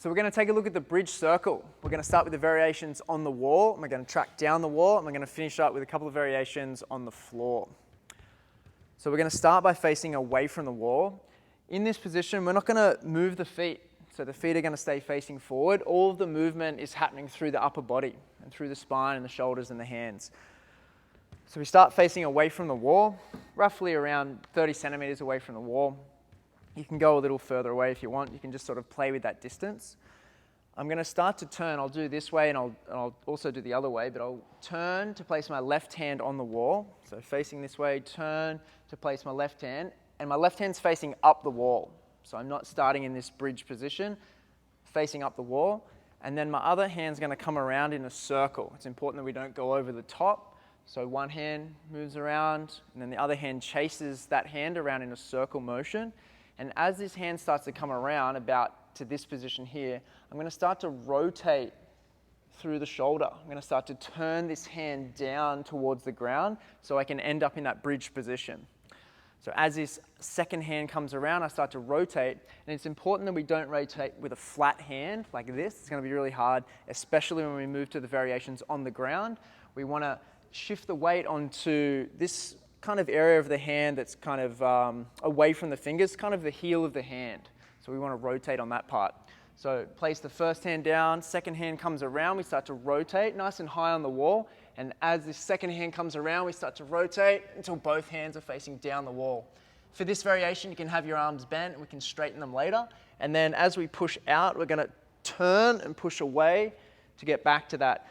So we're going to take a look at the bridge circle. We're going to start with the variations on the wall, and we're going to track down the wall, and we're going to finish up with a couple of variations on the floor. So we're going to start by facing away from the wall. In this position, we're not going to move the feet. So the feet are going to stay facing forward. All of the movement is happening through the upper body and through the spine and the shoulders and the hands. So we start facing away from the wall, roughly around 30 centimeters away from the wall. You can go a little further away if you want. You can just sort of play with that distance. I'm going to start to turn. I'll do this way and I'll also do the other way, but I'll turn to place my left hand on the wall. So facing this way, turn to place my left hand, and my left hand's facing up the wall. So I'm not starting in this bridge position, facing up the wall. And then my other hand's going to come around in a circle. It's important that we don't go over the top. So one hand moves around, and then the other hand chases that hand around in a circle motion. And as this hand starts to come around about to this position here, I'm going to start to rotate through the shoulder. I'm going to start to turn this hand down towards the ground so I can end up in that bridge position. So as this second hand comes around, I start to rotate, and it's important that we don't rotate with a flat hand like this. It's going to be really hard, especially when we move to the variations on the ground. We want to shift the weight onto this kind of area of the hand that's kind of away from the fingers, kind of the heel of the hand. So we want to rotate on that part. So place the first hand down, second hand comes around, we start to rotate nice and high on the wall. And as this second hand comes around, we start to rotate until both hands are facing down the wall. For this variation, you can have your arms bent and we can straighten them later. And then as we push out, we're going to turn and push away to get back to that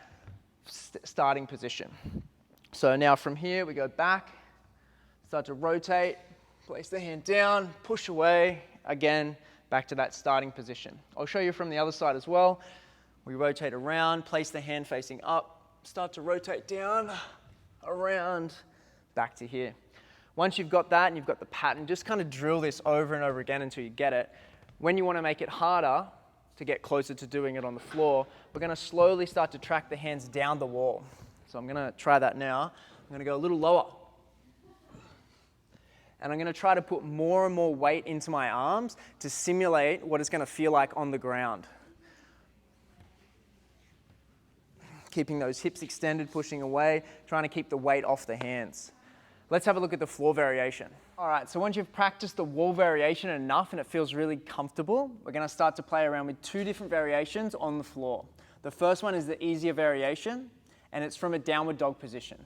starting position. So now from here, we go back, start to rotate, place the hand down, push away, again, back to that starting position. I'll show you from the other side as well. We rotate around, place the hand facing up, start to rotate down, around, back to here. Once you've got that and you've got the pattern, just kind of drill this over and over again until you get it. When you want to make it harder to get closer to doing it on the floor, we're going to slowly start to track the hands down the wall. So I'm going to try that now. I'm going to go a little lower. And I'm going to try to put more and more weight into my arms to simulate what it's going to feel like on the ground. Keeping those hips extended, pushing away, trying to keep the weight off the hands. Let's have a look at the floor variation. All right, so once you've practiced the wall variation enough and it feels really comfortable, we're going to start to play around with two different variations on the floor. The first one is the easier variation, and it's from a downward dog position.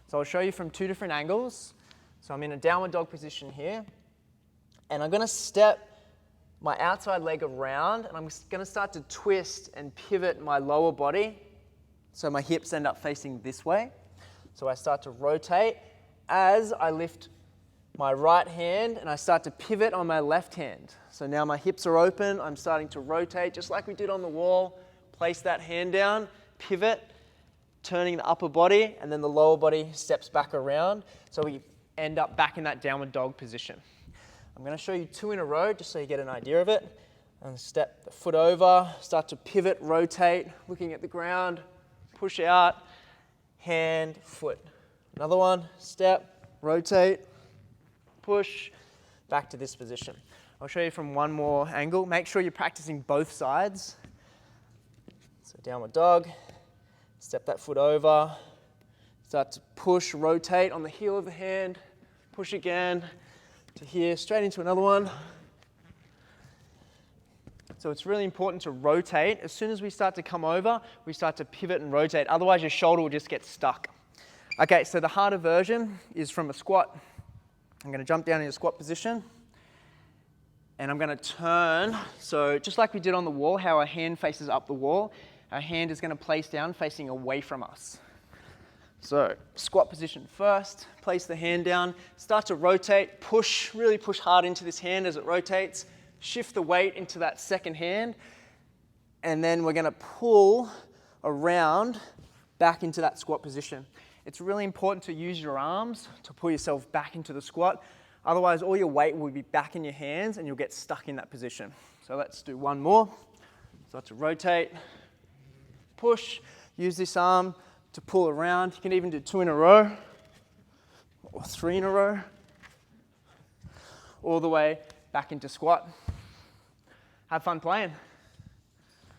So I'll show you from two different angles. So I'm in a downward dog position here, and I'm going to step my outside leg around, and I'm going to start to twist and pivot my lower body so my hips end up facing this way. So I start to rotate as I lift my right hand and I start to pivot on my left hand. So now my hips are open, I'm starting to rotate just like we did on the wall. Place that hand down, pivot, turning the upper body, and then the lower body steps back around. So we end up back in that downward dog position. I'm going to show you two in a row just so you get an idea of it. And step the foot over, start to pivot, rotate, looking at the ground, push out, hand, foot. Another one, step, rotate, push, back to this position. I'll show you from one more angle. Make sure you're practicing both sides. So downward dog, step that foot over, start to push, rotate on the heel of the hand, push again to here, straight into another one. So it's really important to rotate. As soon as we start to come over, we start to pivot and rotate. Otherwise, your shoulder will just get stuck. Okay, so the harder version is from a squat. I'm going to jump down in a squat position, and I'm going to turn. So just like we did on the wall, how our hand faces up the wall, our hand is going to place down facing away from us. So squat position first, place the hand down, start to rotate, push, really push hard into this hand as it rotates, shift the weight into that second hand, and then we're going to pull around back into that squat position. It's really important to use your arms to pull yourself back into the squat. Otherwise, all your weight will be back in your hands and you'll get stuck in that position. So let's do one more. Start to rotate, push, use this arm to pull around. You can even do two in a row or three in a row, all the way back into squat. Have fun playing.